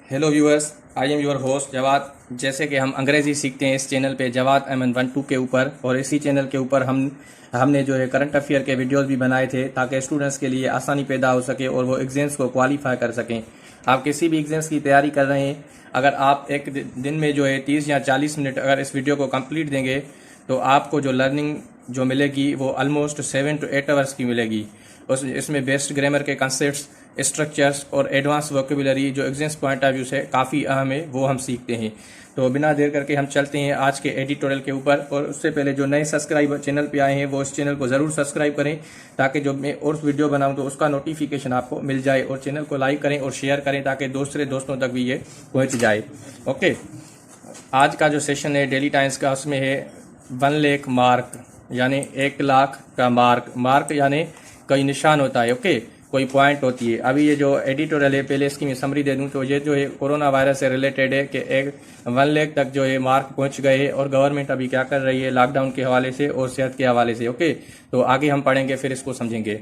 Hello viewers, I am your host Jawad. जैसे कि हम अंग्रेज़ी सीखते हैं इस चैनल पे जवाद MN 1 2 के ऊपर, और इसी चैनल के ऊपर हमने जो है करंट अफेयर के वीडियोस भी बनाए थे ताकि स्टूडेंट्स के लिए आसानी पैदा हो सके और वो एग्जाम्स को क्वालिफाई कर सकें। आप किसी भी एग्जाम्स की तैयारी कर रहे हैं, अगर आप एक दिन में जो है 30 या 40 मिनट अगर इस वीडियो को कंप्लीट देंगे तो आपको जो लर्निंग जो मिलेगी वो ऑलमोस्ट 7 to 8 आवर्स की मिलेगी। इसमें बेस्ट ग्रामर के कंसेप्ट्स, स्ट्रक्चर्स और एडवांस वोकेबुलरी जो एग्जाम्स पॉइंट ऑफ व्यू से काफ़ी अहम है वो हम सीखते हैं। तो बिना देर करके हम चलते हैं आज के एडिटोरियल के ऊपर। और उससे पहले जो नए सब्सक्राइबर चैनल पे आए हैं वो इस चैनल को ज़रूर सब्सक्राइब करें ताकि जो मैं और वीडियो बनाऊं तो उसका नोटिफिकेशन आपको मिल जाए, और चैनल को लाइक करें और शेयर करें ताकि दूसरे दोस्तों तक भी ये पहुँच जाए। ओके, आज का जो सेशन है डेली टाइम्स का, उसमें है 1 लाख मार्क, यानी 1 लाख का मार्क यानी कोई निशान होता है। ओके, कोई पॉइंट होती है। अभी ये जो एडिटोरियल है पहले इसकी मैं समरी दे दूं तो ये जो है कोरोना वायरस से रिलेटेड है कि 1 लाख तक जो है मार्क पहुंच गए हैं और गवर्नमेंट अभी क्या कर रही है लॉकडाउन के हवाले से और सेहत के हवाले से। ओके, तो आगे हम पढ़ेंगे फिर इसको समझेंगे।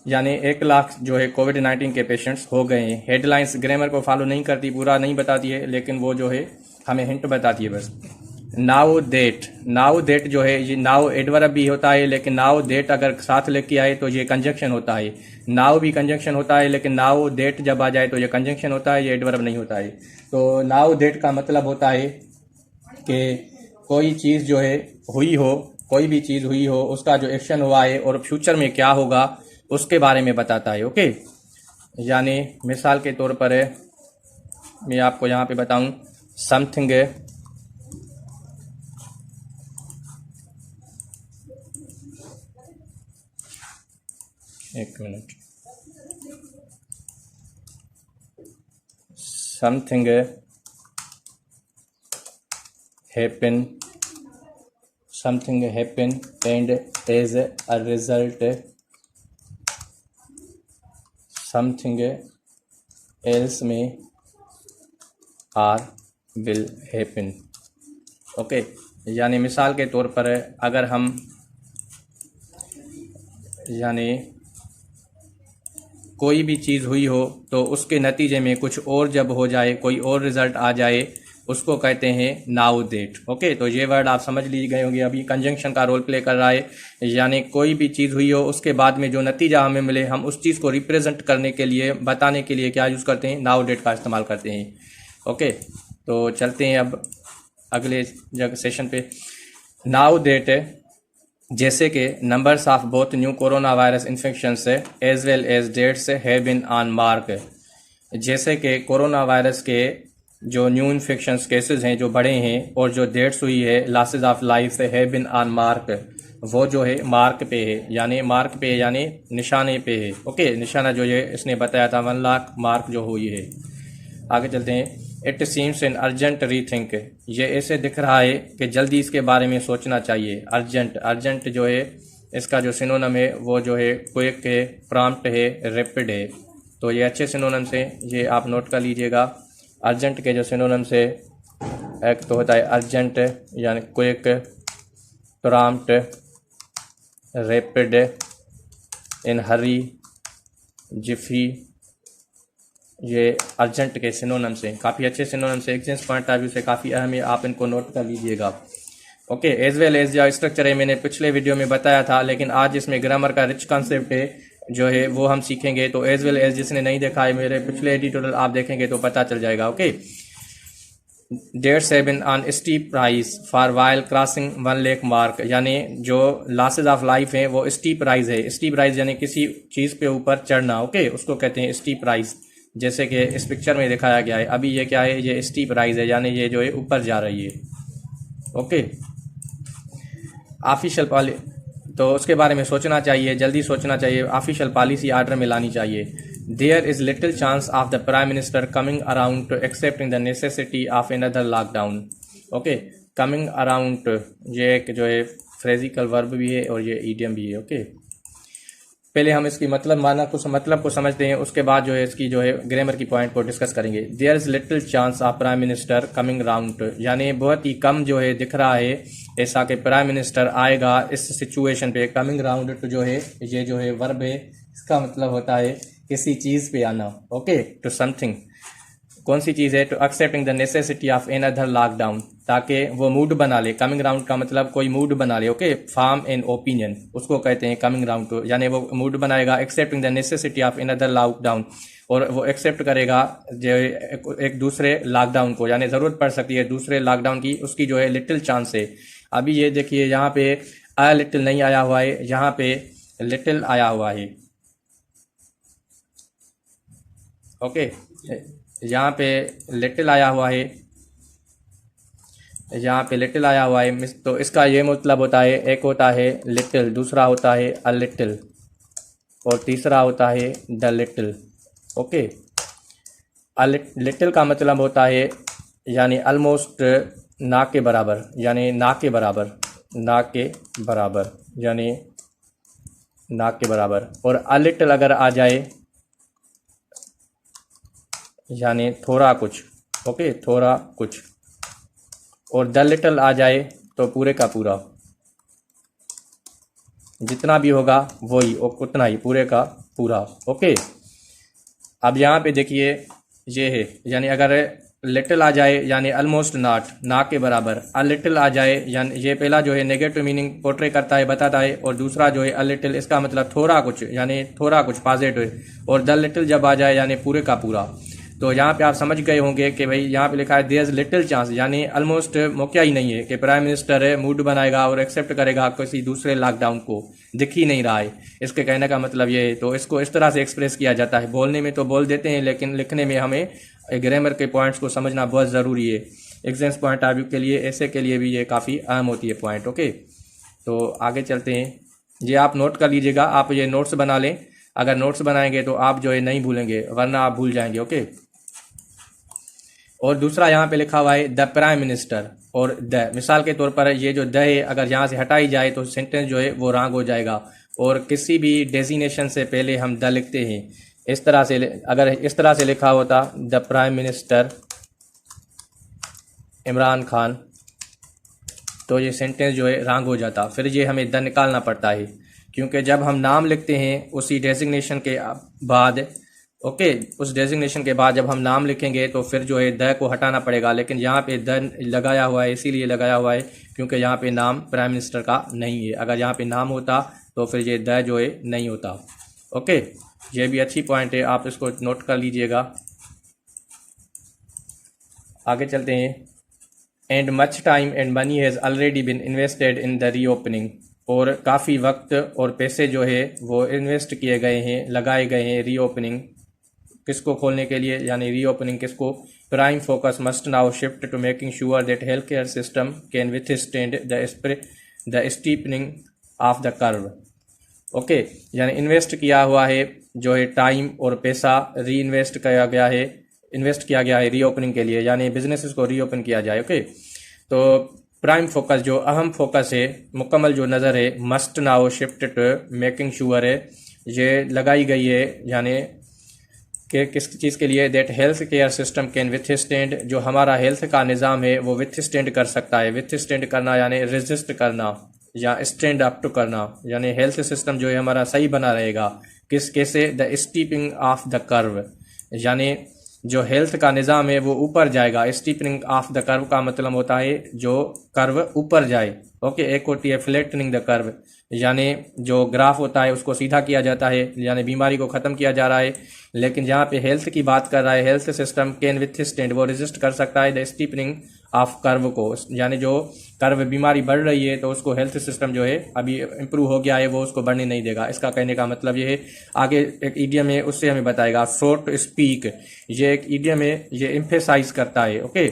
यानी 1 लाख जो है कोविड-19 के पेशेंट्स हो गए हैं। हेडलाइंस ग्रामर को फॉलो नहीं करती, पूरा नहीं बताती है, लेकिन वो जो है हमें हिंट बताती है बस। नाउ देट जो है ये नाउ एडवर्ब भी होता है, लेकिन नाउ देट अगर साथ लेके आए तो ये कंजंक्शन होता है। नाउ भी कंजंक्शन होता है, लेकिन नाउ देट जब आ जाए तो ये कंजंक्शन होता है, ये एडवर्ब नहीं होता है। तो नाउ देट का मतलब होता है कि कोई चीज़ जो है हुई हो, कोई भी चीज़ हुई हो, उसका जो एक्शन हुआ है और फ्यूचर में क्या होगा उसके बारे में बताता है। ओके, यानी मिसाल के तौर पर मैं आपको यहाँ पे बताऊँ, समथिंग एक minute, something happen and as a result something else में आर विल हैपन। ओके, यानी मिसाल के तौर पर अगर हम यानी कोई भी चीज़ हुई हो तो उसके नतीजे में कुछ और जब हो जाए, कोई और रिजल्ट आ जाए, उसको कहते हैं नाउ देट। ओके, तो ये वर्ड आप समझ ली गए होंगे। अभी कंजंक्शन का रोल प्ले कर रहा है, यानी कोई भी चीज़ हुई हो उसके बाद में जो नतीजा हमें मिले, हम उस चीज़ को रिप्रेजेंट करने के लिए, बताने के लिए क्या यूज़ करते हैं, नाउ डेट का इस्तेमाल करते हैं। ओके, तो चलते हैं अब अगले जगह सेशन पे। नाउ डेट जैसे कि numbers of both new corona virus infection से as well as deaths have been on mark. जैसे कि कोरोना वायरस के जो न्यू इन्फेक्शंस केसेस हैं जो बढ़े हैं, और जो डेट्स हुई है losses of life have been on mark, वो जो है मार्क पे है, यानी मार्क पे यानी निशाने पे है। ओके, निशाना जो है इसने बताया था 1 लाख मार्क जो हुई है। आगे चलते हैं। It seems an urgent rethink, ये ऐसे दिख रहा है कि जल्दी इसके बारे में सोचना चाहिए। अर्जेंट जो है इसका जो सिनोनिम है वो जो है क्विक है, प्रॉम्प्ट है, रैपिड है। तो ये अच्छे सिनोनिम से ये आप नोट कर लीजिएगा। अर्जेंट के जो सिनोनिम से एक तो होता है अर्जेंट यानी क्विक, प्रॉम्प्ट, रैपिड, इन हरी, जिफी, ये अर्जेंट के सिनोनिम से काफ़ी अच्छे सिनोनिम से, एग्जाम्स पॉइंट ऑफ व्यू से काफ़ी अहम है, आप इनको नोट कर लीजिएगा। ओके, एज वेल एज जो स्ट्रक्चर है मैंने पिछले वीडियो में बताया था, लेकिन आज इसमें ग्रामर का रिच कॉन्सेप्ट है जो है वो हम सीखेंगे। तो एज वेल एज जिसने नहीं देखा है मेरे पिछले एडिटोरियल आप देखेंगे तो पता चल जाएगा। Okay, deaths have been on steep rise for while crossing 1 lakh mark, यानी जो लॉसेज ऑफ लाइफ है वो स्टीप राइज है। स्टीप राइज यानी किसी चीज़ पे ऊपर चढ़ना। ओके, उसको कहते हैं स्टीप राइज, जैसे कि इस पिक्चर में दिखाया गया है। अभी ये क्या है, ये स्टीप राइज है, यानी ये जो है ऊपर जा रही है। ओके, ऑफिशियल तो उसके बारे में सोचना चाहिए, जल्दी सोचना चाहिए, ऑफिशियल पॉलिसी ऑर्डर में लानी चाहिए। There is little chance of the prime minister coming around to accepting the necessity of another lockdown. Okay, coming around ये एक जो है फ्रेजिकल वर्ब भी है और ये ईडियम भी है। ओके, पहले हम इसकी मतलब को समझते हैं, उसके बाद जो है इसकी जो है ग्रामर की पॉइंट को डिस्कस करेंगे। There is little chance of prime minister coming round, यानी बहुत ही कम जो है दिख रहा है ऐसा कि प्राइम मिनिस्टर आएगा इस सिचुएशन पे। कमिंग राउंड टू जो है ये जो है वर्ब है, इसका मतलब होता है किसी चीज़ पे आना। ओके, टू समथिंग, कौन सी चीज़ है? To accepting the necessity of an other lockdown, ताकि वो मूड बना ले। कमिंग राउंड का मतलब कोई मूड बना ले, ओके। फार्म एन ओपिनियन, उसको कहते हैं कमिंग राउंड को, यानी वो मूड बनाएगा। Accepting the necessity of an other lockdown, और वो एक्सेप्ट करेगा जो एक दूसरे लॉकडाउन को, यानी ज़रूरत पड़ सकती है दूसरे लॉकडाउन की, उसकी जो है लिटिल चांस है। अभी ये देखिए यहाँ पे आ लिटिल नहीं आया हुआ है, यहाँ पे लिटिल आया हुआ है, ओके। यहाँ पे लिटिल आया हुआ है, यहाँ पे लिटिल आया हुआ है, तो इसका ये मतलब होता है, एक होता है लिटिल, दूसरा होता है अ लिटिल, और तीसरा होता है the little, okay. A little का मतलब होता है यानी ऑलमोस्ट ना के बराबर, यानी ना के बराबर, ना के बराबर, यानी ना के बराबर। और अ लिटिल अगर आ जाए यानी थोड़ा कुछ, ओके, थोड़ा कुछ। और द लिटिल आ जाए तो पूरे का पूरा, जितना भी होगा वही उतना ही, पूरे का पूरा, ओके। अब यहाँ पे देखिए ये है, यानी अगर लिटिल आ जाए यानी ऑलमोस्ट नॉट, ना के बराबर। अ लिटिल आ जाए यानी ये पहला जो है नेगेटिव मीनिंग पोर्ट्रे करता है, बताता है, और दूसरा जो है अ लिटिल, इसका मतलब थोड़ा कुछ, यानी थोड़ा कुछ पॉजिटिव। और द लिटिल जब आ जाए यानी पूरे का पूरा। तो यहाँ पे आप समझ गए होंगे कि भाई यहाँ पे लिखा है देयर इज लिटिल चांस, यानी ऑलमोस्ट मौका ही नहीं है कि प्राइम मिनिस्टर है मूड बनाएगा और एक्सेप्ट करेगा किसी दूसरे लॉकडाउन को, दिख ही नहीं रहा है। इसके कहने का मतलब ये है। तो इसको इस तरह से एक्सप्रेस किया जाता है। बोलने में तो बोल देते हैं, लेकिन लिखने में हमें ग्रामर के पॉइंट्स को समझना बहुत ज़रूरी है। एग्जाम्स पॉइंट ऑफ व्यू के लिए, ऐसे के लिए भी ये काफ़ी अहम होती है पॉइंट, ओके। तो आगे चलते हैं। ये आप नोट कर लीजिएगा, आप ये नोट्स बना लें। अगर नोट्स बनाएंगे तो आप जो है नहीं भूलेंगे, वरना आप भूल जाएंगे, ओके। और दूसरा यहाँ पे लिखा हुआ है द प्राइम मिनिस्टर और द, मिसाल के तौर पर ये जो द है अगर यहाँ से हटाई जाए तो सेंटेंस जो है वो रॉन्ग हो जाएगा। और किसी भी डेजिग्नेशन से पहले हम द लिखते हैं। इस तरह से अगर इस तरह से लिखा होता the prime minister Imran Khan, तो ये सेंटेंस जो है रॉन्ग हो जाता। फिर ये हमें द निकालना पड़ता है, क्योंकि जब हम नाम लिखते हैं उसी डेजिग्नेशन के बाद, ओके, उस डेजिग्नेशन के बाद जब हम नाम लिखेंगे तो फिर जो है द को हटाना पड़ेगा। लेकिन यहाँ पे द लगाया हुआ है, इसीलिए लगाया हुआ है क्योंकि यहाँ पे नाम प्राइम मिनिस्टर का नहीं है। अगर यहाँ पे नाम होता तो फिर ये द जो है नहीं होता, ओके। ये भी अच्छी पॉइंट है, आप इसको नोट कर लीजिएगा। आगे चलते हैं। And much time and money has already been invested in the reopening, और काफ़ी वक्त और पैसे जो है वो इन्वेस्ट किए गए हैं, लगाए गए हैं रीओपनिंग, किसको खोलने के लिए, यानी रीओपनिंग किसको। Prime focus must now shift to making sure that health care system can withstand the steepening of the curve, okay. यानी इन्वेस्ट किया हुआ है जो है टाइम और पैसा री इन्वेस्ट किया गया है, इन्वेस्ट किया गया है रीओपनिंग के लिए, यानी बिजनेसेस को रीओपन किया जाए, ओके। तो प्राइम फोकस जो अहम फोकस है, मुकम्मल जो नज़र है, must now shift to making sure है, ये लगाई गई है यानी कि किस चीज़ के लिए, that health care system can withstand, जो हमारा हेल्थ का निज़ाम है वो विथस्टैंड कर सकता है। विथस्टैंड करना यानी रेजिस्ट करना या स्टैंड अप टू करना, यानी हेल्थ सिस्टम जो है हमारा सही बना रहेगा। कैसे, the steeping of the curve, यानी जो हेल्थ का निज़ाम है वो ऊपर जाएगा। स्टीपनिंग ऑफ द कर्व का मतलब होता है जो कर्व ऊपर जाए, ओके। एक होती है फ्लैटनिंग द कर्व, यानी जो ग्राफ होता है उसको सीधा किया जाता है, यानी बीमारी को ख़त्म किया जा रहा है। लेकिन जहाँ पे हेल्थ की बात कर रहा है, हेल्थ सिस्टम कैन विथस्टैंड, वो रेजिस्ट कर सकता है द स्टीपनिंग ऑफ कर्व को, यानी जो कर्व बीमारी बढ़ रही है तो उसको हेल्थ सिस्टम जो है अभी इम्प्रूव हो गया है वो उसको बढ़ने नहीं देगा। इसका कहने का मतलब ये है। आगे एक ईडियम है उससे हमें बताएगा, सो टू स्पीक, ये एक ईडियम है, ये एम्फेसाइज करता है, ओके।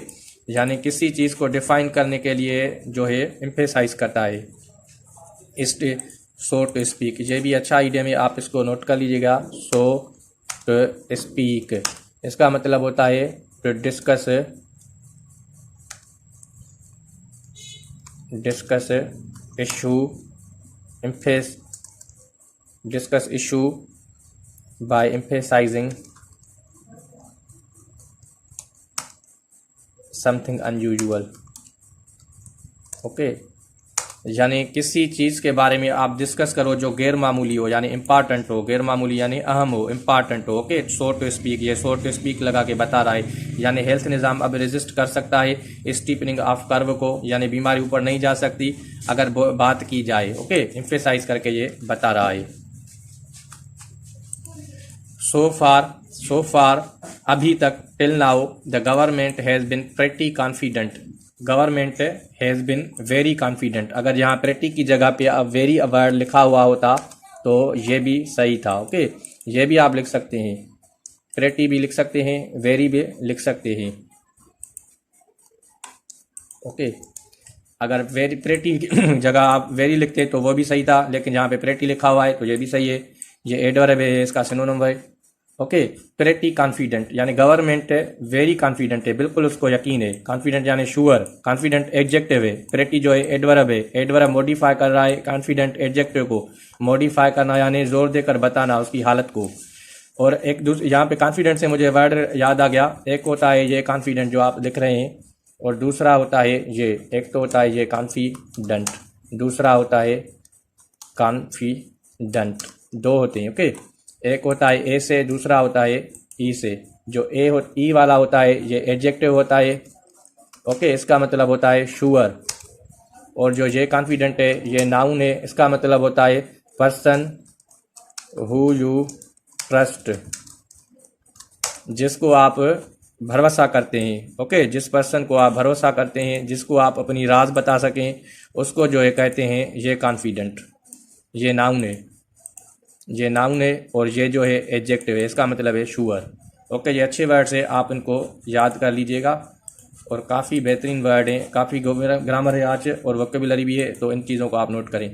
यानी किसी चीज़ को डिफाइन करने के लिए जो है एम्फेसाइज करता है। सो टू स्पीक, ये भी अच्छा ईडियम है, आप इसको नोट कर लीजिएगा। सो टू स्पीक, इसका मतलब होता है to discuss issue, discuss issue by emphasizing something unusual, okay। यानी किसी चीज़ के बारे में आप डिस्कस करो जो गैर मामूली हो, यानी इम्पॉर्टेंट हो, गैर मामूली यानी अहम हो, इम्पॉर्टेंट हो। ओके, सो टू स्पीक, ये सो टू स्पीक लगा के बता रहा है, यानी हेल्थ निज़ाम अब रेजिस्ट कर सकता है स्टीपनिंग ऑफ कर्व को, यानी बीमारी ऊपर नहीं जा सकती अगर बात की जाए। ओके, एम्फेसाइज करके ये बता रहा है। so far अभी तक till now the government has been pretty confident, government has been very confident. अगर यहाँ pretty की जगह पे अब वेरी वर्ड लिखा हुआ होता तो ये भी सही था। ओके, ये भी आप लिख सकते हैं, pretty भी लिख सकते हैं, वेरी भी लिख सकते हैं। ओके, अगर वेरी प्रेटी की जगह आप वेरी लिखते तो वो भी सही था, लेकिन यहाँ पे प्रेटी लिखा हुआ है तो ये भी सही है। ये एडवर्ब है, इसका सिनोनिम है। ओके, प्रेटी कॉन्फिडेंट यानी गवर्नमेंट वेरी कॉन्फिडेंट है, बिल्कुल उसको यकीन है। कॉन्फिडेंट यानी श्योर, कॉन्फिडेंट एडजेक्टिव है, प्रेटी जो है एडवर्ब है, एडवर्ब मॉडिफाई कर रहा है कॉन्फिडेंट एडजेक्टिव को। मॉडिफाई करना यानी जोर देकर बताना उसकी हालत को। और एक दूसरे यहाँ पे कॉन्फिडेंट से मुझे वर्ड याद आ गया, एक होता है ये कॉन्फिडेंट जो आप लिख रहे हैं, और दूसरा होता है ये, एक तो होता है ये कॉन्फिडेंट, दूसरा होता है कॉन्फिडेंट, दो होते हैं। ओके, एक होता है ए से, दूसरा होता है ई से। जो ई वाला होता है ये एडजेक्टिव होता है। ओके, इसका मतलब होता है श्योर। और जो ये कॉन्फिडेंट है ये नाउन है, इसका मतलब होता है पर्सन हु यू ट्रस्ट, जिसको आप भरोसा करते हैं। ओके, जिस पर्सन को आप भरोसा करते हैं, जिसको आप अपनी राज बता सकें, उसको जो है कहते हैं ये कॉन्फिडेंट। ये नाउन है, ये नाउन है, और ये जो है एडजेक्टिव है, इसका मतलब है श्योर। ओके, ये अच्छे वर्ड्स है, आप इनको याद कर लीजिएगा, और काफ़ी बेहतरीन वर्ड हैं, काफ़ी ग्रामर है आज, और वोकेबुलरी भी है, तो इन चीज़ों को आप नोट करें।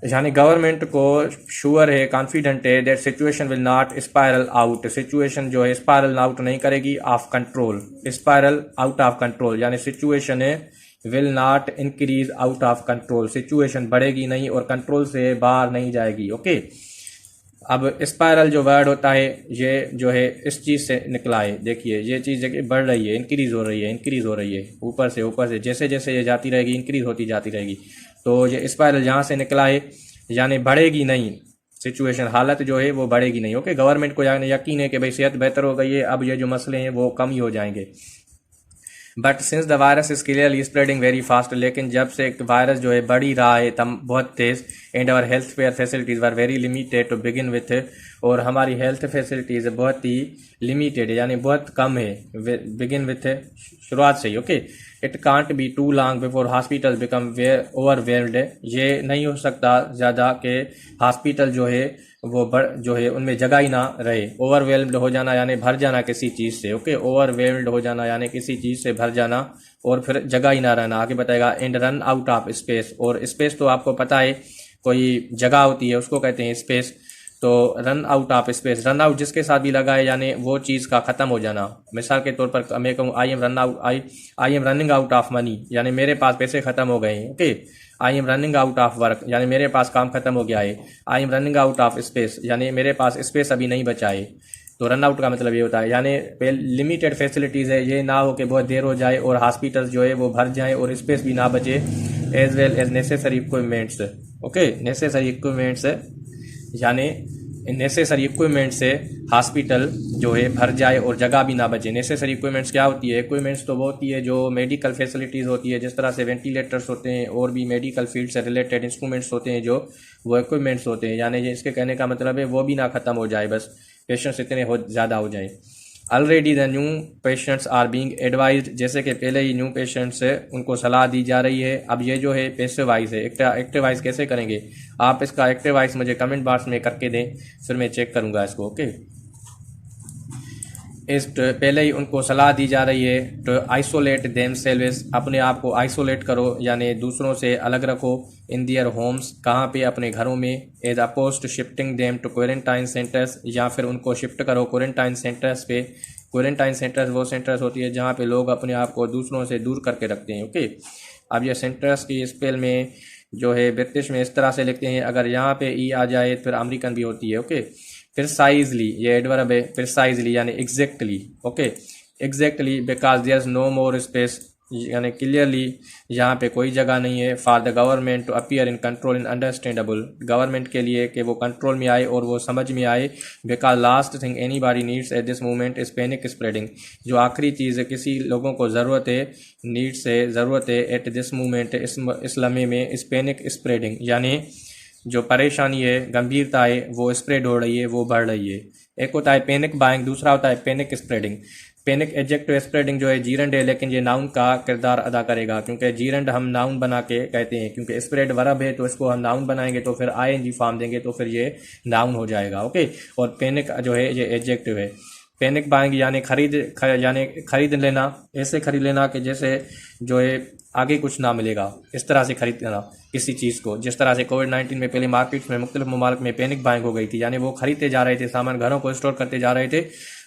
यानी गवर्नमेंट को श्योर है, कॉन्फिडेंट है that situation will not spiral out, situation जो है स्पायरल आउट नहीं करेगी of control, spiral out of control, यानी सिचुएशन है will not increase out of control, situation बढ़ेगी नहीं और कंट्रोल से बाहर नहीं जाएगी। ओके, अब स्पायरल जो वर्ड होता है ये जो है इस चीज़ से निकला है। देखिए ये चीज़ बढ़ रही है, इंक्रीज हो रही है, इंक्रीज हो रही है, ऊपर से जैसे जैसे ये जाती रहेगी इंक्रीज होती जाती रहेगी। तो ये स्पायरल यहाँ से निकला है, यानी बढ़ेगी नहीं सिचुएशन, हालत जो है वो बढ़ेगी नहीं। ओके, गवर्नमेंट को यानी यकीन है कि भाई सेहत बेहतर हो गई है, अब ये जो मसले हैं वो कम ही हो जाएंगे। But since the virus is clearly spreading very fast, लेकिन जब से वायरस जो है बढ़ ही रहा है तब बहुत तेज़, and our health care facilities were very limited to begin with, और हमारी हेल्थ फैसिलिटीज़ बहुत ही लिमिटेड है यानी बहुत कम है, बिगिन विथ शुरुआत से ही। Okay, it can't be too long before hospital become overwhelmed, ये नहीं हो सकता ज़्यादा कि हॉस्पिटल जो है वो जो है उनमें जगह ही ना रहे। ओवरवेल्म्ड हो जाना यानी भर जाना किसी चीज़ से। ओके, ओवरवेल्म्ड हो जाना यानी किसी चीज़ से भर जाना और फिर जगह ही ना रहना। आगे बताएगा and run out of space, और स्पेस तो आपको पता है कोई जगह होती है उसको कहते हैं स्पेस, तो run out of space, run out जिसके साथ भी लगा है यानी वो चीज़ का ख़त्म हो जाना। मिसाल के तौर पर मैं कहूँ I am running out of money, यानी मेरे पास पैसे ख़त्म हो गए हैं। Okay, I am running out of work, यानी मेरे पास काम खत्म हो गया है। I am running out of space, यानी मेरे पास स्पेस अभी नहीं बचा है। तो रन आउट का मतलब ये होता है यानी लिमिटेड फैसिलिटीज़ है, ये ना हो कि बहुत देर हो जाए और हॉस्पिटल्स जो है वो भर जाए और स्पेस भी ना बचे, as well as necessary equipments. Okay, necessary equipments यानी नेसेसरी इक्विपमेंट से हॉस्पिटल जो है भर जाए और जगह भी ना बचे। नेसेसरी इक्विपमेंट्स क्या होती है? इक्विपमेंट्स तो वो होती है जो मेडिकल फैसिलिटीज़ होती है, जिस तरह से वेंटिलेटर्स होते हैं और भी मेडिकल फील्ड से रिलेटेड इंस्ट्रूमेंट्स होते हैं, जो वो इक्विपमेंट्स होते हैं। यानी इसके कहने का मतलब है वो भी ना ख़त्म हो जाए, बस पेशेंट्स इतने ज़्यादा हो जाए। Already the new patients are being advised, जैसे कि पहले ही न्यू पेशेंट्स है उनको सलाह दी जा रही है। अब ये जो है पैसिवाइज है, एक्टिवाइज कैसे करेंगे आप? इसका एक्टिवाइज मुझे कमेंट बॉक्स में करके दें, फिर मैं चेक करूँगा इसको। ओके, पहले ही उनको सलाह दी जा रही है टू आइसोलेट देमसेल्व्स, अपने आप को आइसोलेट करो यानी दूसरों से अलग रखो। इन दियर होम्स, कहाँ पे? अपने घरों में। As opposed shifting them to quarantine centres, या फिर उनको शिफ्ट करो क्वारंटाइन सेंटर्स पे। क्वारंटाइन सेंटर्स वो सेंटर्स होती है जहाँ पे लोग अपने आप को दूसरों से दूर करके रखते हैं। ओके, अब ये सेंटर्स की स्पेल में जो है ब्रिटिश में इस तरह से लिखते हैं, अगर यहाँ पे ई आ जाए फिर अमेरिकन भी होती है। ओके, प्रिसाइजली, ये एडवर्ब है, प्रिसाइजली यानी exactly. Okay, exactly because there is no more space, यानी क्लियरली यहाँ पे कोई जगह नहीं है for the government to appear in control in understandable, government के लिए कि वो कंट्रोल में आए और वो समझ में आए। Because last thing any body needs at this moment is panic spreading, जो आखिरी चीज़ है किसी लोगों को ज़रूरत है, नीड्स है, ज़रूरत है एट दिस मोमेंट, इस लम्हे में, इस पैनिक स्प्रेडिंग, यानी जो परेशानी है, गंभीरता है, वो स्प्रेड हो रही है, वो बढ़ रही है। एक होता है पैनिक बाइंग, दूसरा होता है panic spreading. Panic adjective spreading जो है जीरंड है, लेकिन ये नाउन का किरदार अदा करेगा, क्योंकि जीरंड हम नाउन बना के कहते हैं, क्योंकि स्प्रेड वर्ब है तो इसको हम नाउन बनाएंगे तो फिर आईएनजी फॉर्म देंगे तो फिर ये नाउन हो जाएगा। ओके, और पैनिक जो है ये एडजेक्टिव है। पैनिक बाइंग यानी खरीद लेना, ऐसे खरीद लेना कि जैसे जो है आगे कुछ ना मिलेगा, इस तरह से खरीद लेना किसी चीज़ को। जिस तरह से कोविड-19 में पहले मार्केट्स में मुख्तलिफ ममालिक में पैनिक बाइंग हो गई थी, यानी वो खरीदते जा रहे थे सामान, घरों को स्टोर करते जा रहे थे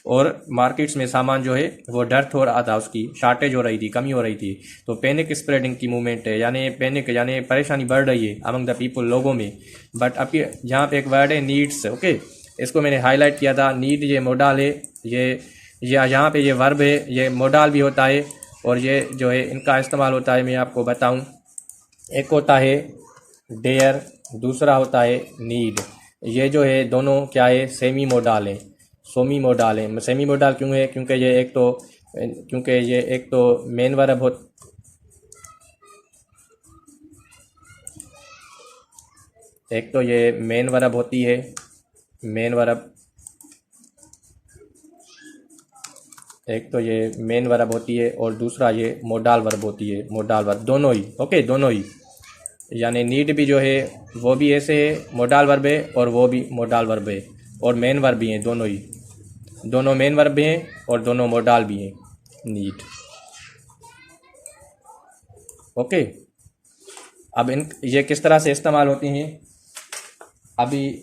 और मार्केट्स में सामान जो है वो डर्थ हो रहा था, उसकी शार्टेज हो रही थी, कमी हो रही थी। तो पैनिक स्प्रेडिंग की मूवमेंट है, यानी पैनिक यानी परेशानी बढ़ रही है अमंग द पीपल, लोगों में। बट अब यहाँ पे एक वर्ड है नीड्स, ओके, इसको मैंने हाईलाइट किया था। नीड ये मोडाल है, ये यहाँ पे ये वर्ब है, ये मोडाल भी होता है और ये जो है इनका इस्तेमाल होता है, मैं आपको बताऊं। एक होता है डेयर, दूसरा होता है नीड। ये जो है दोनों क्या है, सेमी मोडाल है, सोमी मोडाल है। सेमी मोडाल क्यों है? क्योंकि ये एक तो मेन वर्ब हो, एक तो ये मेन वर्ब होती है, मेन वर्ब, एक तो ये मेन वर्ब होती है और दूसरा ये मोडाल वर्ब होती है, मोडाल वर्ब, दोनों ही, ओके, दोनों ही। यानी नीड भी जो है वो भी ऐसे है, मोडाल वर्ब है, और वो भी मोडाल वर्ब है, और मेन वर्ब भी हैं, दोनों ही, दोनों मेन वर्ब भी हैं और दोनों मोडाल भी हैं, नीड। ओके, अब ये किस तरह से इस्तेमाल होती हैं? अभी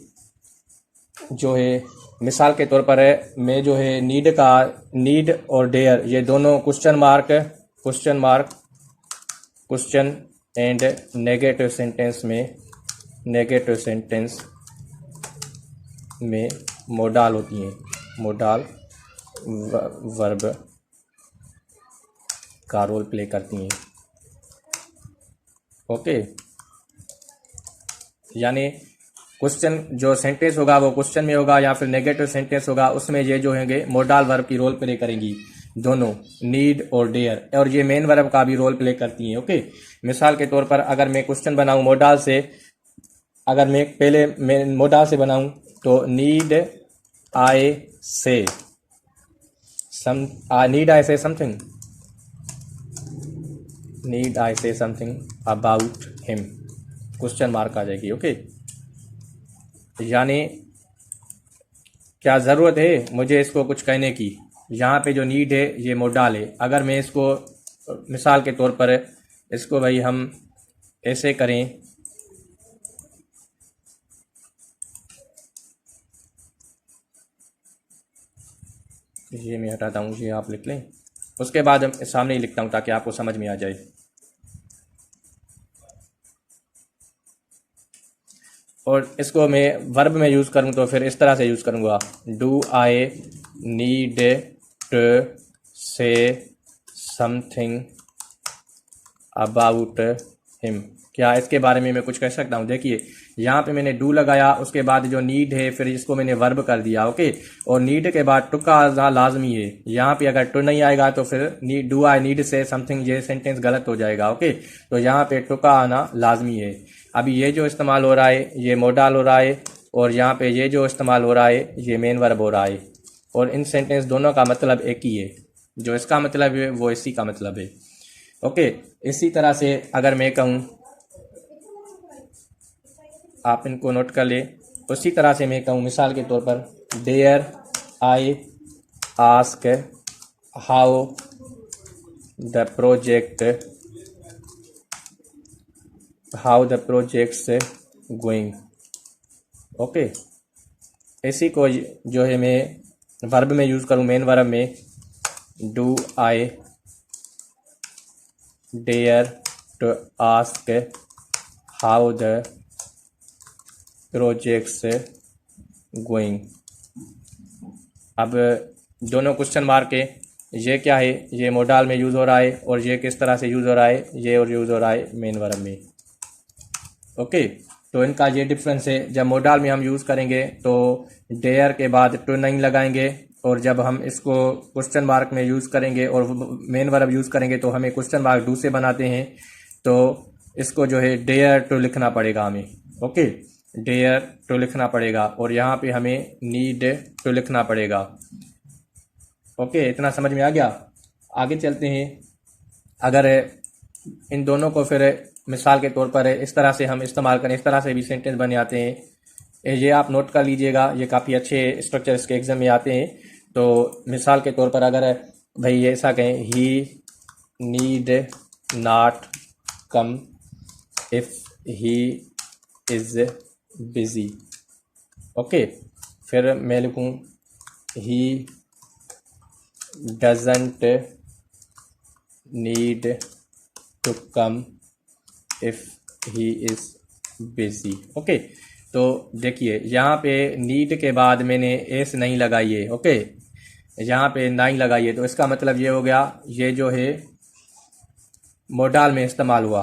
जो है मिसाल के तौर पर है, मैं जो है नीड और डेयर, ये दोनों क्वेश्चन एंड नेगेटिव सेंटेंस में मोडाल होती हैं, मोडाल वर्ब का रोल प्ले करती हैं। ओके, यानी क्वेश्चन जो सेंटेंस होगा वो क्वेश्चन में होगा या फिर नेगेटिव सेंटेंस होगा, उसमें ये जो होंगे मोडाल वर्ब की रोल प्ले करेंगी, दोनों, नीड और डेयर, और ये मेन वर्ब का भी रोल प्ले करती हैं। ओके, मिसाल के तौर पर अगर मैं क्वेश्चन बनाऊं मोडाल से, अगर मैं पहले मोडाल से बनाऊं तो need I say something about him, question mark आ जाएगी। ओके, यानी क्या ज़रूरत है मुझे इसको कुछ कहने की, यहाँ पे जो नीड है ये मोडाल है। अगर मैं इसको मिसाल के तौर पर इसको भाई हम ऐसे करें, ये मैं हटाता हूँ, ये आप लिख लें, उसके बाद हम सामने ही लिखता हूँ ताकि आपको समझ में आ जाए। और इसको मैं वर्ब में यूज़ करूँ तो फिर इस तरह से यूज़ करूँगा, do I need to say something about him, क्या इसके बारे में मैं कुछ कह सकता हूँ? देखिए यहाँ पे मैंने डू लगाया, उसके बाद जो नीड है फिर इसको मैंने वर्ब कर दिया। ओके, और नीड के बाद टू का आना लाजमी है। यहाँ पे अगर टू नहीं आएगा तो फिर डू आई नीड से समथिंग, ये सेंटेंस गलत हो जाएगा। ओके, तो यहाँ पे टू का आना लाजमी है। अभी ये जो इस्तेमाल हो रहा है ये मोडाल हो रहा है, और यहाँ पे ये जो इस्तेमाल हो रहा है ये मेन वर्ब हो रहा है, और इन सेंटेंस दोनों का मतलब एक ही है, जो इसका मतलब है वो इसी का मतलब है। ओके, इसी तरह से अगर मैं कहूँ, आप इनको नोट कर ले, उसी तरह से मैं कहूँ मिसाल के तौर पर, there I ask how the projects going. Okay, इसी को जो है मैं वर्ब में यूज़ करूँ, मेन वर्ब में, do I dare to ask how the projects going. अब दोनों क्वेश्चन मार्क के, ये क्या है, ये मोडाल में यूज़ हो रहा है, और ये किस तरह से यूज़ हो रहा है, ये और यूज़ हो रहा है मेन वर्ब में। ओके, तो इनका ये डिफरेंस है। जब मोडाल में हम यूज़ करेंगे तो डेयर के बाद टू नहीं लगाएंगे, और जब हम इसको क्वेश्चन मार्क में यूज़ करेंगे और मेन वर्ब यूज़ करेंगे तो हमें क्वेश्चन मार्क डू से बनाते हैं, तो इसको जो है डेयर टू लिखना पड़ेगा हमें। ओके, डेयर टू लिखना पड़ेगा, और यहाँ पे हमें नीड टू लिखना पड़ेगा। ओके, इतना समझ में आ गया। आगे चलते हैं। अगर इन दोनों को फिर मिसाल के तौर पर इस तरह से हम इस्तेमाल करें, इस तरह से भी सेंटेंस बन जाते हैं। ये आप नोट कर लीजिएगा, ये काफ़ी अच्छे स्ट्रक्चर इसके एग्जाम में आते हैं। तो मिसाल के तौर पर अगर भाई ये ऐसा कहें, he need not come if he is busy. Okay, फिर मैं लिखूँ he doesn't need to come if he is busy. Okay, तो देखिए यहाँ पे नीड के बाद मैंने एस नहीं लगाई है। ओके, यहाँ पे नहीं लगाई है, तो इसका मतलब ये हो गया, ये जो है मोडाल में इस्तेमाल हुआ।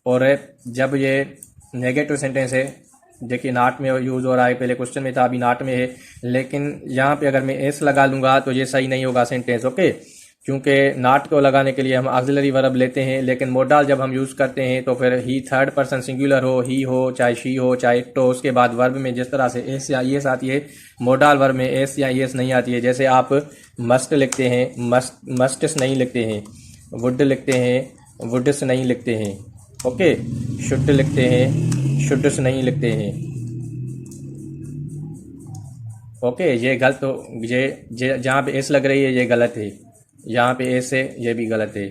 और जब ये नेगेटिव सेंटेंस है, देखिए नाट में यूज़ हो रहा है, पहले क्वेश्चन में था, अभी नाट में है, लेकिन यहाँ पे अगर मैं एस लगा लूँगा तो ये सही नहीं होगा सेंटेंस। ओके, क्योंकि नाट को लगाने के लिए हम ऑक्सिलरी वर्ब लेते हैं, लेकिन मोडाल जब हम यूज़ करते हैं तो फिर ही थर्ड पर्सन सिंगुलर हो, ही हो, चाहे शी हो, चाहे इट हो, उसके बाद वर्ब में जिस तरह से एस या ईएस आती है, मोडाल वर्ब में एस या ईएस नहीं आती है। जैसे आप मस्ट लिखते हैं, मस्टिस नहीं लिखते हैं, वुड लिखते हैं, वुडस नहीं लिखते हैं। ओके, शुड लिखते हैं, शुडस नहीं लिखते हैं। ओके, ये गलत, तो ये जहाँ पे एस लग रही है ये गलत है, यहाँ पे एस है ये भी गलत है,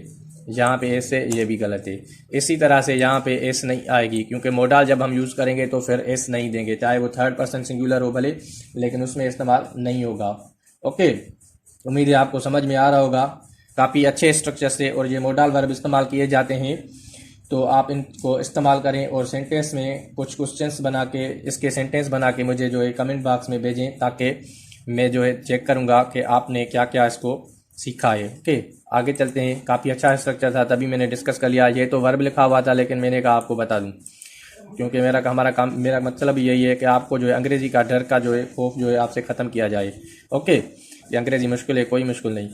यहाँ पे एस है ये भी गलत है। इसी तरह से यहाँ पे एस नहीं आएगी, क्योंकि मोडाल जब हम यूज़ करेंगे तो फिर एस नहीं देंगे, चाहे वो थर्ड पर्सन सिंगुलर हो भले, लेकिन उसमें इस्तेमाल नहीं होगा। ओके, उम्मीद है आपको समझ में आ रहा होगा काफ़ी अच्छे स्ट्रक्चर से, और ये मोडाल वर्ब इस्तेमाल किए जाते हैं, तो आप इनको इस्तेमाल करें और सेंटेंस में कुछ क्वेश्चंस बना के, इसके सेंटेंस बना के मुझे जो है कमेंट बॉक्स में भेजें, ताकि मैं जो है चेक करूँगा कि आपने क्या क्या इसको सीखा है। ओके, आगे चलते हैं। काफ़ी अच्छा स्ट्रक्चर था, तभी मैंने डिस्कस कर लिया। ये तो वर्ब लिखा हुआ था, लेकिन मैंने कहा आपको बता दूं, क्योंकि मेरा मतलब यही है कि आपको जो है अंग्रेज़ी का डर का जो है खौफ जो है आपसे ख़त्म किया जाए। ओके, ये अंग्रेज़ी मुश्किल है, कोई मुश्किल नहीं,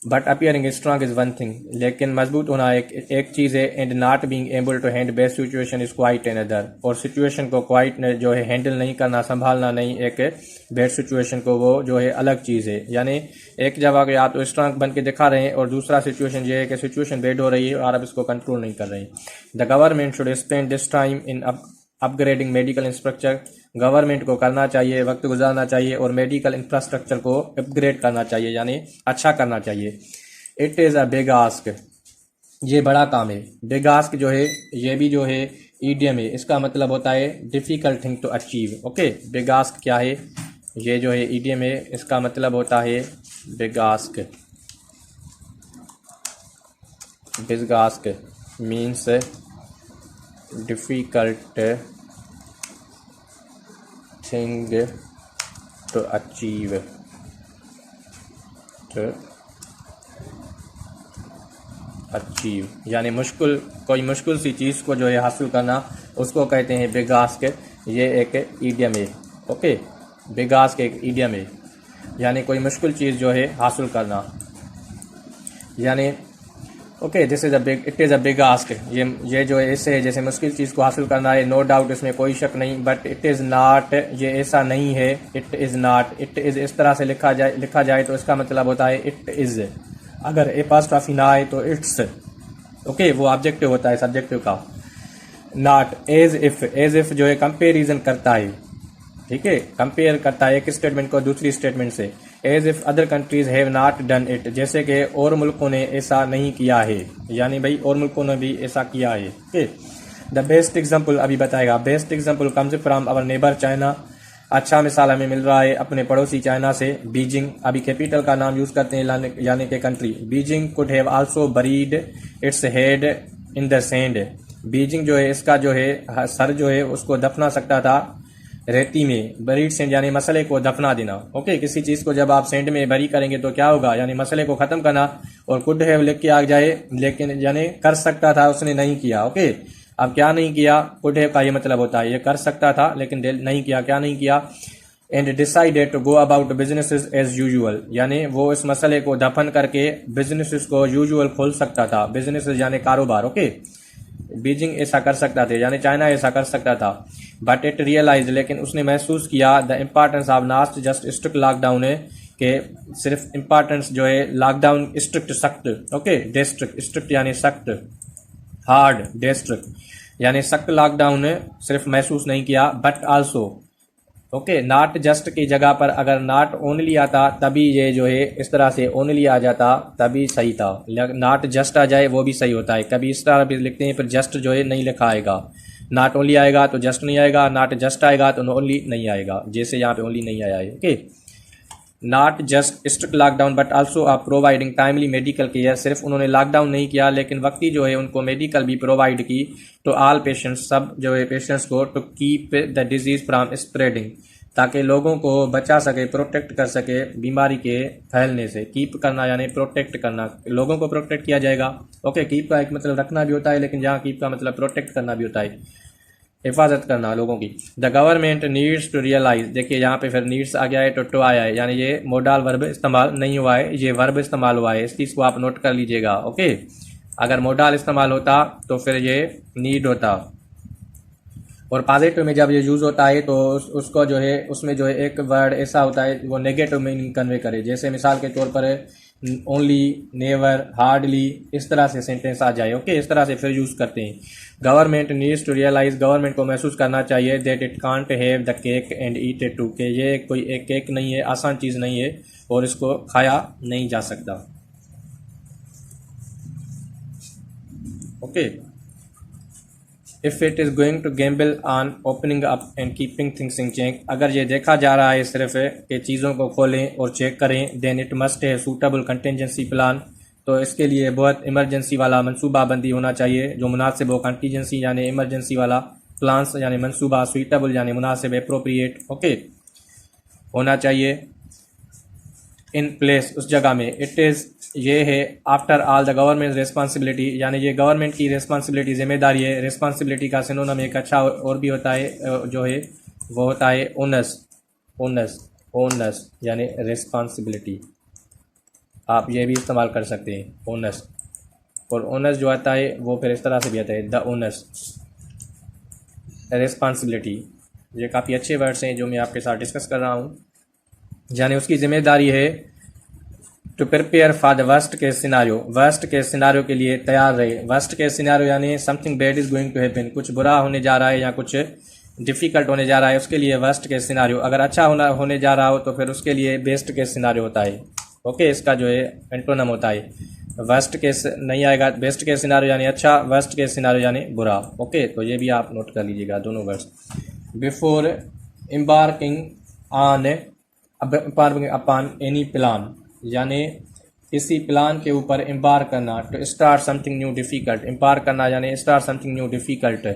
but appearing strong is one thing, लेकिन मजबूत होना एक चीज़ है, and not being able to hand best situation is quite another, और सिचुएशन को क्वाइट जो है हैंडल नहीं करना, संभालना नहीं, एक बेस्ट सिचुएशन को, वो जो है अलग चीज़ है। यानी एक जगह आप तो स्ट्रांग बन के दिखा रहे हैं, और दूसरा सिचुएशन ये है कि सिचुएशन बेड हो रही है और आप इसको कंट्रोल नहीं कर रहे हैं। The government should spend this time in upgrading medical infrastructure, government को करना चाहिए, वक्त गुजारना चाहिए और मेडिकल इंफ्रास्ट्रक्चर को अपग्रेड करना चाहिए, यानी अच्छा करना चाहिए। It is a big ask, ये बड़ा काम है। बिग आस्क जो है ये भी जो है ईडियम है, इसका मतलब होता है difficult thing to achieve. Okay, big ask क्या है, ये जो है ईडियम है, इसका मतलब होता है big ask. Big ask means difficult thing to achieve, यानी कोई मुश्किल सी चीज़ को जो है हासिल करना, उसको कहते हैं बिग आस्क। ये एक ईडियम है। ओके, बिग आस्क एक ईडियम है, यानी कोई मुश्किल चीज़ जो है हासिल करना, यानी okay, it is a big ask. ये जो है इससे जैसे मुश्किल चीज़ को हासिल करना है, नो डाउट, इसमें कोई शक नहीं, बट इट इज़ नॉट, ये ऐसा नहीं है। It is not, it is इस तरह से लिखा जाए तो इसका मतलब होता है इट इज़। अगर एपॉस्ट्रोफी ना आए तो इट्स। ओके, वो ऑब्जेक्टिव होता है सब्जेक्टिव का। नॉट, एज इफ़ जो है कंपेरिजन करता है, ठीक है, कंपेयर करता है एक स्टेटमेंट को दूसरी स्टेटमेंट से। As if other countries have not done it, जैसे कि और मुल्कों ने ऐसा नहीं किया है, यानी भाई और मुल्कों ने भी ऐसा किया है। ओके, द बेस्ट एग्जाम्पल अभी बताएगा। Best example comes from our neighbour China, अच्छा मिसाल हमें मिल रहा है अपने पड़ोसी चाइना से। बीजिंग, अभी कैपिटल का नाम यूज करते हैं यानी कि country. Beijing could have also buried its head in the sand, Beijing जो है इसका जो है सर जो है उसको दफना सकता था रेती में, बरीड सेंड यानी मसले को दफना देना। ओके, किसी चीज़ को जब आप सेंड में बरी करेंगे तो क्या होगा, यानी मसले को ख़त्म करना। और कुड हैव लिख के आ जाए, लेकिन यानी कर सकता था, उसने नहीं किया। ओके, अब क्या नहीं किया, कुड हैव का ये मतलब होता है ये कर सकता था लेकिन नहीं किया। क्या नहीं किया, and decided to go about businesses as usual, यानी वो इस मसले को दफन करके बिजनेसेस को यूजुअल खोल सकता था। बिजनेसेस यानी कारोबार। ओके, बीजिंग ऐसा कर सकता था यानी चाइना ऐसा कर सकता था। बट इट रियलाइज, लेकिन उसने महसूस किया, the importance of not just strict lockdown है, कि सिर्फ इम्पॉर्टेंस जो है लॉकडाउन स्ट्रिक्ट सख्त। ओके, डिस्ट्रिक्ट स्ट्रिक्ट यानी सख्त, हार्ड, डिस्ट्रिक्ट यानी सख्त लॉकडाउन है, सिर्फ महसूस नहीं किया। But also, okay, not just की जगह पर अगर नॉट ओनली आता तभी ये जो है इस तरह से ओनली आ जाता तभी सही था। नॉट जस्ट आ जाए वो भी सही होता है, कभी इस तरह भी लिखते हैं फिर जस्ट जो है नहीं लिखा आएगा। नॉट ओनली आएगा तो जस्ट नहीं आएगा, नॉट जस्ट आएगा तो ओनली नहीं आएगा, जैसे यहाँ पे ओनली नहीं आया है। Okay, not just strict lockdown but also आप प्रोवाइडिंग टाइमली मेडिकल केयर, सिर्फ उन्होंने लॉकडाउन नहीं किया लेकिन वक्ती जो है उनको मेडिकल भी प्रोवाइड की तो ऑल पेशेंट्स, सब जो है पेशेंट्स को, to keep the disease from spreading, ताकि लोगों को बचा सके, प्रोटेक्ट कर सके बीमारी के फैलने से। कीप करना यानी प्रोटेक्ट करना, लोगों को प्रोटेक्ट किया जाएगा। ओके, कीप का एक मतलब रखना भी होता है लेकिन यहाँ कीप का मतलब प्रोटेक्ट करना भी होता है, हिफाजत करना लोगों की। The government needs to realise, देखिए यहाँ पे फिर नीड्स आ गया है तो आया है, यानी ये मोडाल वर्ब इस्तेमाल नहीं हुआ है, ये वर्ब इस्तेमाल हुआ है, इस चीज़ को आप नोट कर लीजिएगा। ओके, अगर मोडाल इस्तेमाल होता तो फिर ये नीड होता, और पॉजिटिव में जब ये यूज़ होता है तो उसको जो है उसमें जो है एक वर्ड ऐसा होता है वो नेगेटिव मीनिंग कन्वे करे, जैसे मिसाल के तौर पर ओनली, नेवर, हार्डली, इस तरह से सेंटेंस आ जाए। ओके, इस तरह से फिर यूज़ करते हैं। Government needs to realise, government को महसूस करना चाहिए, that it can't have the cake and eat it too, कि ये कोई एक केक नहीं है, आसान चीज़ नहीं है और इसको खाया नहीं जा सकता। Okay, if it is going to gamble on opening up and keeping things in check, अगर ये देखा जा रहा है सिर्फ कि चीज़ों को खोलें और चेक करें, देन इट मस्ट है सूटेबल कंटेंजेंसी प्लान, तो इसके लिए बहुत इमरजेंसी वाला मनसूबाबंदी होना चाहिए जो मुनासिब हो। कंटीजेंसी यानी इमरजेंसी वाला, प्लान्स यानी मनसूबा, सूटेबल यानी मुनासिब, एप्रोप्रिएट, ओके, होना चाहिए। इन प्लेस, उस जगह में। इट इज़, ये है, after all the government responsibility, यानी ये गवर्नमेंट की रिस्पॉन्सिबिलिटी, जिम्मेदारी है। रिस्पॉन्सिबिलिटी का सिनोनिम एक अच्छा और भी होता है जो है वो होता है ओनस, ओनस, ओनस यानी रिस्पॉन्सिबिलिटी, आप ये भी इस्तेमाल कर सकते हैं ओनस। और ओनस जो आता है वो फिर इस तरह से भी आता है, द ओनस, रिस्पॉन्सिबिलिटी। ये काफ़ी अच्छे वर्ड्स हैं जो मैं आपके साथ डिस्कस कर रहा हूँ। यानी उसकी जिम्मेदारी है to prepare for the worst case scenario, worst case scenario के लिए तैयार रहे। वर्स्ट केस सिनारियो यानी something bad is going to happen, कुछ बुरा होने जा रहा है या कुछ डिफ़िकल्ट होने जा रहा है, उसके लिए वर्स्ट केस सिनारियो। अगर अच्छा होने जा रहा हो तो फिर उसके लिए बेस्ट केस सिनारियो होता है। ओके, इसका जो है एंटोनम होता है। वर्स्ट केस नहीं आएगा, बेस्ट केस सिनारियो यानी अच्छा, वर्स्ट केस सिनारियो यानी बुरा। ओके, तो ये भी आप नोट कर लीजिएगा दोनों words. Before embarking upon any plan, यानी किसी प्लान के ऊपर एम्बार्क करना, to start something new difficult, embark करना यानी स्टार्ट समथिंग न्यू डिफ़िकल्ट।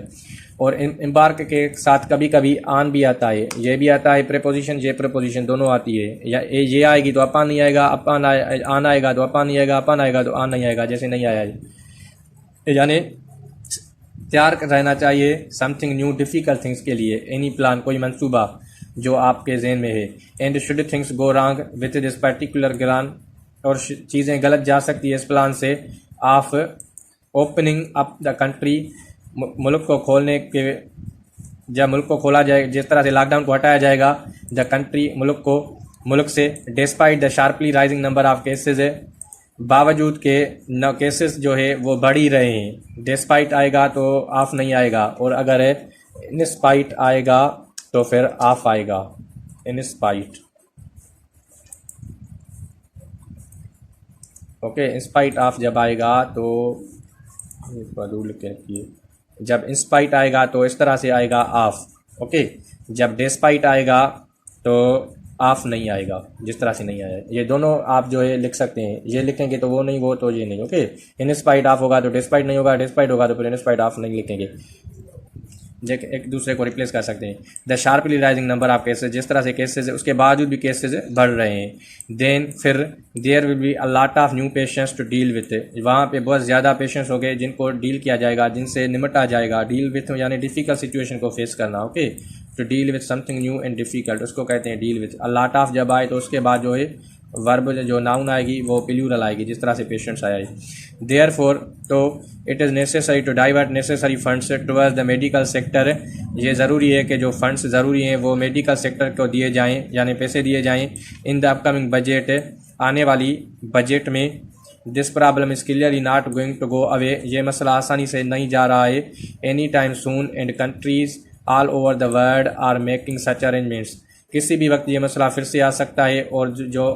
और एम्बार्क के साथ कभी कभी आन भी आता है, ये भी आता है प्रेपोजिशन, ये प्रेपोजिशन दोनों आती है। या ये आएगी तो अपान नहीं आएगा, अपान आन आएगा तो अपान नहीं आएगा, अपान आएगा तो आन नहीं आएगा, जैसे नहीं आया है। यानी तैयार रहना चाहिए समथिंग न्यू डिफ़िकल्ट थिंग्स के लिए, एनी प्लान, कोई मंसूबा जो आपके जहन में है। And should things go wrong with this particular plan, और चीज़ें गलत जा सकती है इस प्लान से। Of opening up the country, मुल्क को खोलने के, जब मुल्क को खोला जाए, जिस तरह से लॉकडाउन को हटाया जाएगा, द कंट्री, मुल्क से, despite the sharply rising number of cases है, बावजूद के न केसेस जो है वो बढ़ ही रहे हैं। डिस्पाइट आएगा तो ऑफ नहीं आएगा, और अगर इंस्पाइट आएगा तो फिर ऑफ आएगा, इंस्पाइट। ओके, इंस्पाइट ऑफ जब आएगा तो लिख के रखिए, जब इंस्पाइट आएगा तो इस तरह से आएगा ऑफ। ओके, जब डिस्पाइट आएगा तो ऑफ नहीं आएगा, जिस तरह से नहीं आया। ये दोनों आप जो है लिख सकते हैं, ये लिखेंगे तो वो नहीं, वो तो ये नहीं। ओके, इंस्पाइट ऑफ होगा तो डिस्पाइट नहीं होगा, डिस्पाइट होगा तो फिर इंस्पाइट ऑफ नहीं लिखेंगे। एक दूसरे को रिप्लेस कर सकते हैं। The sharply rising number of cases, जिस तरह से केसेज उसके बावजूद भी केसेज बढ़ रहे हैं। देन फिर there will be a lot of new patients to deal with, वहाँ पे बहुत ज़्यादा पेशेंट्स हो गए जिनको डील किया जाएगा, जिनसे निपटा जाएगा। डील विथ यानी डिफ़िकल्ट सिचुएशन को फेस करना। Okay, to deal with something new and difficult, उसको कहते हैं deal with. A lot of जब आए तो उसके बाद जो है वर्ब जो नाउन आएगी वो प्लूरल आएगी, जिस तरह से पेशेंट्स आया है। देयरफॉर तो it is necessary to divert necessary funds towards the medical sector, ये ज़रूरी है कि जो फंड्स ज़रूरी हैं वो मेडिकल सेक्टर को दिए जाएं, यानी पैसे दिए जाएं। इन द अपकमिंग बजट, आने वाली बजट में। This problem is clearly not going to go away, ये मसला आसानी से नहीं जा रहा है। Any time soon and countries all over the world are making such arrangements, किसी भी वक्त ये मसला फिर से आ सकता है और जो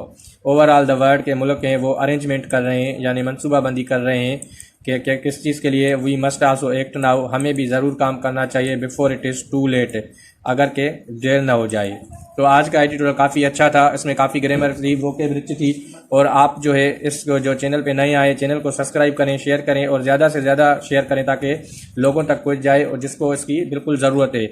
ओवरऑल द वर्ल्ड के मुल्क हैं वो अरेंजमेंट कर रहे हैं, यानी मनसूबाबंदी कर रहे हैं कि किस चीज़ के लिए। We must also act now, हमें भी ज़रूर काम करना चाहिए before it is too late, अगर के देर ना हो जाए। तो आज का एडिटोरियल काफ़ी अच्छा था, इसमें काफ़ी ग्रामर थी, वोकेबलरी थी। और आप जो है इस जो चैनल पे नए आए, चैनल को सब्सक्राइब करें, शेयर करें और ज़्यादा से ज़्यादा शेयर करें ताकि लोगों तक पहुँच जाए और जिसको इसकी बिल्कुल ज़रूरत है।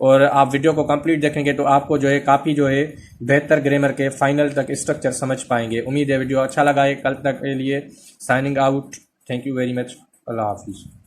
और आप वीडियो को कंप्लीट देखेंगे तो आपको जो है काफ़ी जो है बेहतर ग्रामर के फाइनल तक स्ट्रक्चर समझ पाएंगे। उम्मीद है वीडियो अच्छा लगा है। कल तक के लिए signing out. Thank you very much. अल्लाह हाफिज़।